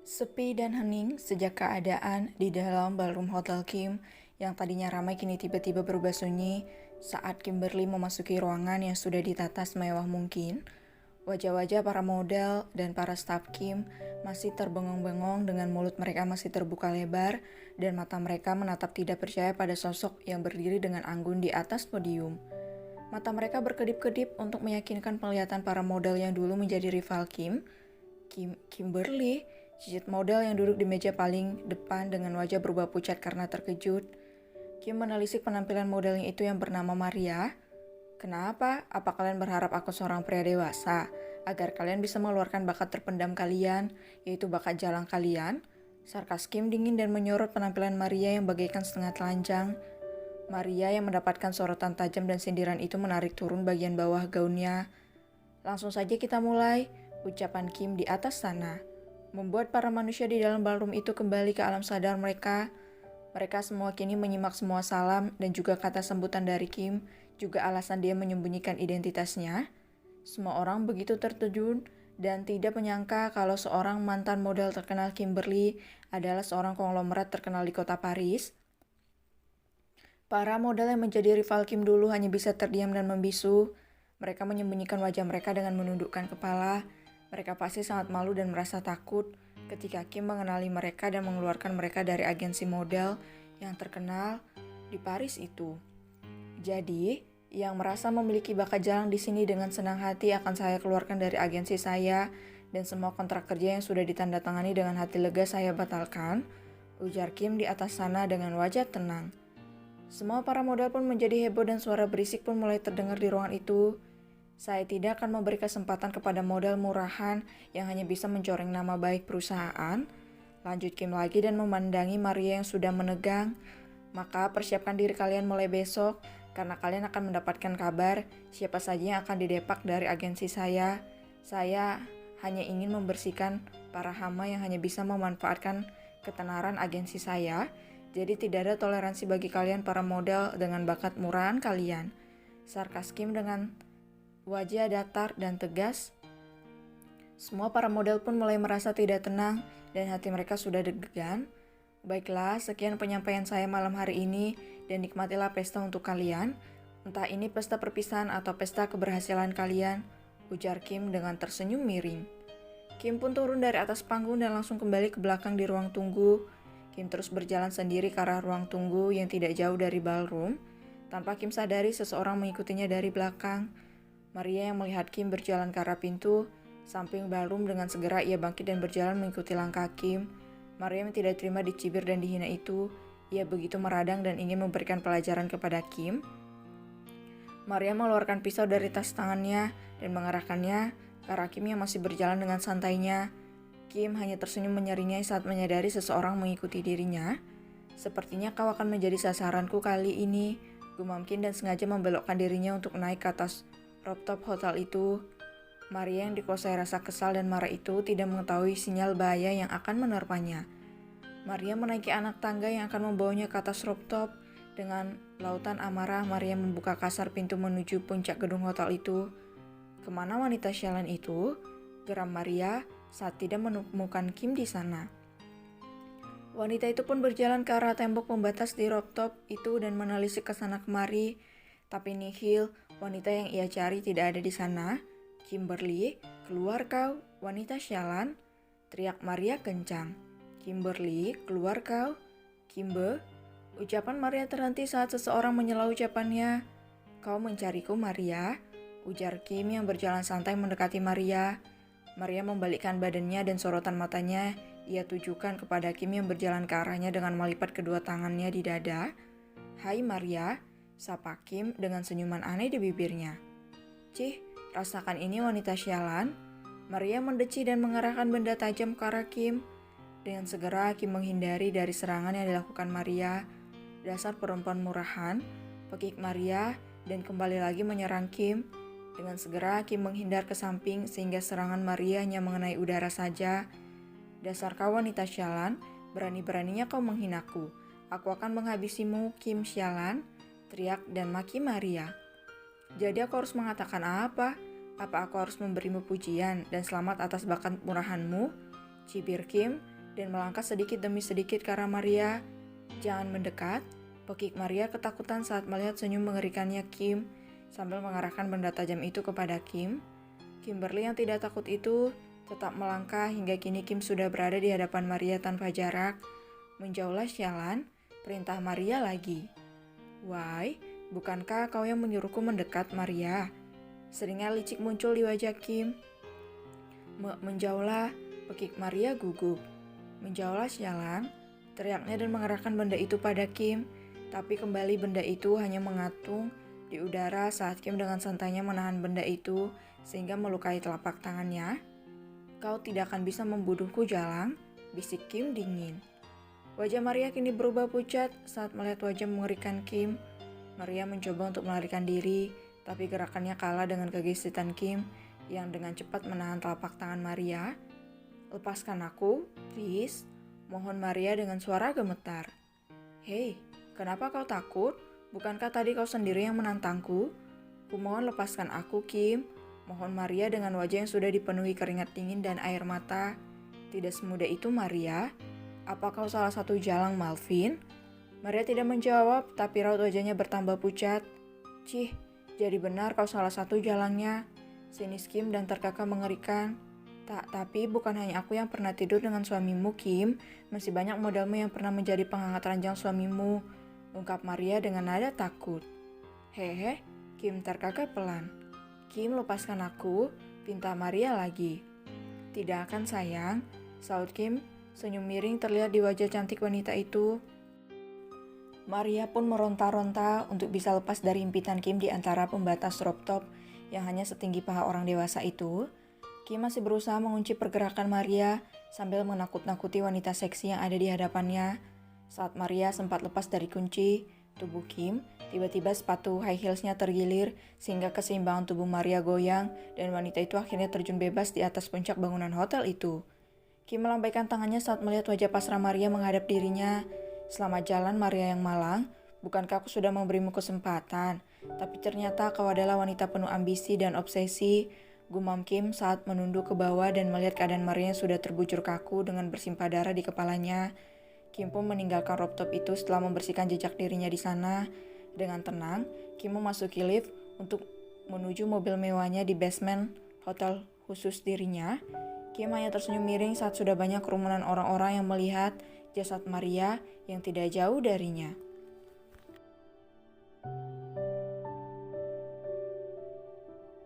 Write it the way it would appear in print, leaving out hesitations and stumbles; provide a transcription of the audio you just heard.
Sepi dan hening sejak keadaan di dalam ballroom Hotel Kim yang tadinya ramai kini tiba-tiba berubah sunyi saat Kimberly memasuki ruangan yang sudah ditata semewah mungkin. Wajah-wajah para model dan para staf Kim masih terbengong-bengong dengan mulut mereka masih terbuka lebar dan mata mereka menatap tidak percaya pada sosok yang berdiri dengan anggun di atas podium. Mata mereka berkedip-kedip untuk meyakinkan penglihatan para model yang dulu menjadi rival Kimberly, cicit model yang duduk di meja paling depan dengan wajah berubah pucat karena terkejut. Kim menelisik penampilan modelnya itu yang bernama Maria. Kenapa? Apa kalian berharap aku seorang pria dewasa? Agar kalian bisa mengeluarkan bakat terpendam kalian, yaitu bakat jalang kalian? Sarkas Kim dingin dan menyorot penampilan Maria yang bagaikan setengah telanjang. Maria yang mendapatkan sorotan tajam dan sindiran itu menarik turun bagian bawah gaunnya. Langsung saja kita mulai, ucapan Kim di atas sana, membuat para manusia di dalam ballroom itu kembali ke alam sadar mereka. Mereka semua kini menyimak semua salam dan juga kata sambutan dari Kim, juga alasan dia menyembunyikan identitasnya. Semua orang begitu terkejut dan tidak menyangka kalau seorang mantan model terkenal Kimberly adalah seorang konglomerat terkenal di kota Paris. Para model yang menjadi rival Kim dulu hanya bisa terdiam dan membisu. Mereka menyembunyikan wajah mereka dengan menundukkan kepala. Mereka pasti sangat malu dan merasa takut ketika Kim mengenali mereka dan mengeluarkan mereka dari agensi model yang terkenal di Paris itu. Jadi, yang merasa memiliki bakat jalang di sini dengan senang hati akan saya keluarkan dari agensi saya dan semua kontrak kerja yang sudah ditandatangani dengan hati lega saya batalkan, ujar Kim di atas sana dengan wajah tenang. Semua para model pun menjadi heboh dan suara berisik pun mulai terdengar di ruangan itu. Saya tidak akan memberi kesempatan kepada model murahan yang hanya bisa mencoreng nama baik perusahaan. Lanjut Kim lagi dan memandangi Maria yang sudah menegang. Maka persiapkan diri kalian mulai besok, karena kalian akan mendapatkan kabar siapa saja yang akan didepak dari agensi saya. Saya hanya ingin membersihkan para hama yang hanya bisa memanfaatkan ketenaran agensi saya. Jadi tidak ada toleransi bagi kalian para model dengan bakat murahan kalian. Sarkas Kim dengan wajah datar dan tegas. Semua para model pun mulai merasa tidak tenang dan hati mereka sudah deg-degan. Baiklah, sekian penyampaian saya malam hari ini dan nikmatilah pesta untuk kalian. Entah ini pesta perpisahan atau pesta keberhasilan kalian, ujar Kim dengan tersenyum miring. Kim pun turun dari atas panggung dan langsung kembali ke belakang di ruang tunggu. Kim terus berjalan sendiri ke arah ruang tunggu yang tidak jauh dari ballroom. Tanpa Kim sadari, seseorang mengikutinya dari belakang. Maria yang melihat Kim berjalan ke arah pintu samping ballroom dengan segera ia bangkit dan berjalan mengikuti langkah Kim. Maria yang tidak terima dicibir dan dihina itu, ia begitu meradang dan ingin memberikan pelajaran kepada Kim. Maria mengeluarkan pisau dari tas tangannya dan mengarahkannya ke arah Kim yang masih berjalan dengan santainya. Kim hanya tersenyum menyaringnya saat menyadari seseorang mengikuti dirinya. Sepertinya kau akan menjadi sasaranku kali ini, gumam Kim dan sengaja membelokkan dirinya untuk naik ke atas rooftop hotel itu. Maria yang dikuasai rasa kesal dan marah itu tidak mengetahui sinyal bahaya yang akan menerpanya. Maria menaiki anak tangga yang akan membawanya ke atas rooftop. Dengan lautan amarah, Maria membuka kasar pintu menuju puncak gedung hotel itu. Kemana wanita sialan itu? Geram Maria saat tidak menemukan Kim di sana. Wanita itu pun berjalan ke arah tembok pembatas di rooftop itu dan menelisik ke sana kemari. Tapi nihil, wanita yang ia cari tidak ada di sana. Kimberly, keluar kau, wanita sialan, teriak Maria kencang. Kimberly, keluar kau. Kimber, ucapan Maria terhenti saat seseorang menyela ucapannya. Kau mencariku, Maria, ujar Kim yang berjalan santai mendekati Maria. Maria membalikkan badannya dan sorotan matanya ia tujukan kepada Kim yang berjalan ke arahnya dengan melipat kedua tangannya di dada. Hai Maria, sapa Kim dengan senyuman aneh di bibirnya. Cih, rasakan ini wanita sialan. Maria mendeci dan mengarahkan benda tajam ke arah Kim. Dengan segera Kim menghindari dari serangan yang dilakukan Maria. Dasar perempuan murahan, pekik Maria dan kembali lagi menyerang Kim. Dengan segera Kim menghindar ke samping sehingga serangan Maria hanya mengenai udara saja. Dasar kau wanita sialan, berani-beraninya kau menghinaku. Aku akan menghabisimu, Kim sialan, teriak dan maki Maria. Jadi aku harus mengatakan apa? Apa aku harus memberimu pujian dan selamat atas bakat murahanmu? Cibir Kim dan melangkah sedikit demi sedikit ke arah Maria. Jangan mendekat, pekik Maria ketakutan saat melihat senyum mengerikannya Kim sambil mengarahkan benda tajam itu kepada Kim. Kimberly yang tidak takut itu tetap melangkah hingga kini Kim sudah berada di hadapan Maria tanpa jarak. Menjauhlah sialan, perintah Maria lagi. Why, bukankah kau yang menyuruhku mendekat Maria? Seringnya licik muncul di wajah Kim. Menjauhlah, pekik Maria gugup. Menjauhlah sialan, teriaknya dan mengarahkan benda itu pada Kim. Tapi kembali benda itu hanya mengatung di udara saat Kim dengan santainya menahan benda itu sehingga melukai telapak tangannya. Kau tidak akan bisa membunuhku Jalang, bisik Kim dingin. Wajah Maria kini berubah pucat saat melihat wajah mengerikan Kim. Maria mencoba untuk melarikan diri, tapi gerakannya kalah dengan kegesitan Kim yang dengan cepat menahan telapak tangan Maria. Lepaskan aku, please, mohon Maria dengan suara gemetar. Hei, kenapa kau takut? Bukankah tadi kau sendiri yang menantangku? Kumohon lepaskan aku, Kim. Mohon Maria dengan wajah yang sudah dipenuhi keringat dingin dan air mata. Tidak semudah itu, Maria. Apa kau salah satu Jalang Malvin? Maria tidak menjawab, tapi raut wajahnya bertambah pucat. Cih, jadi benar kau salah satu Jalangnya. Sinis Kim dan terkakak mengerikan. Tapi bukan hanya aku yang pernah tidur dengan suamimu, Kim. Masih banyak modelmu yang pernah menjadi penghangat ranjang suamimu, ungkap Maria dengan nada takut. Hehe, Kim terkakak pelan. Kim, lepaskan aku, pinta Maria lagi. Tidak akan sayang, saut Kim. Senyum miring terlihat di wajah cantik wanita itu. Maria pun meronta-ronta untuk bisa lepas dari impitan Kim di antara pembatas crop top yang hanya setinggi paha orang dewasa itu. Kim masih berusaha mengunci pergerakan Maria sambil menakut-nakuti wanita seksi yang ada di hadapannya. Saat Maria sempat lepas dari kunci tubuh Kim, tiba-tiba sepatu high heelsnya tergilir sehingga keseimbangan tubuh Maria goyang dan wanita itu akhirnya terjun bebas di atas puncak bangunan hotel itu. Kim melambaikan tangannya saat melihat wajah pasrah Maria menghadap dirinya. Selamat jalan Maria yang malang, bukankah aku sudah memberimu kesempatan? Tapi ternyata kau adalah wanita penuh ambisi dan obsesi, gumam Kim saat menunduk ke bawah dan melihat keadaan Maria yang sudah terbujur kaku dengan bersimpah darah di kepalanya. Kim pun meninggalkan rooftop itu setelah membersihkan jejak dirinya di sana. Dengan tenang, Kim memasuki lift untuk menuju mobil mewahnya di basement hotel khusus dirinya. Kim hanya tersenyum miring saat sudah banyak kerumunan orang-orang yang melihat jasad Maria yang tidak jauh darinya.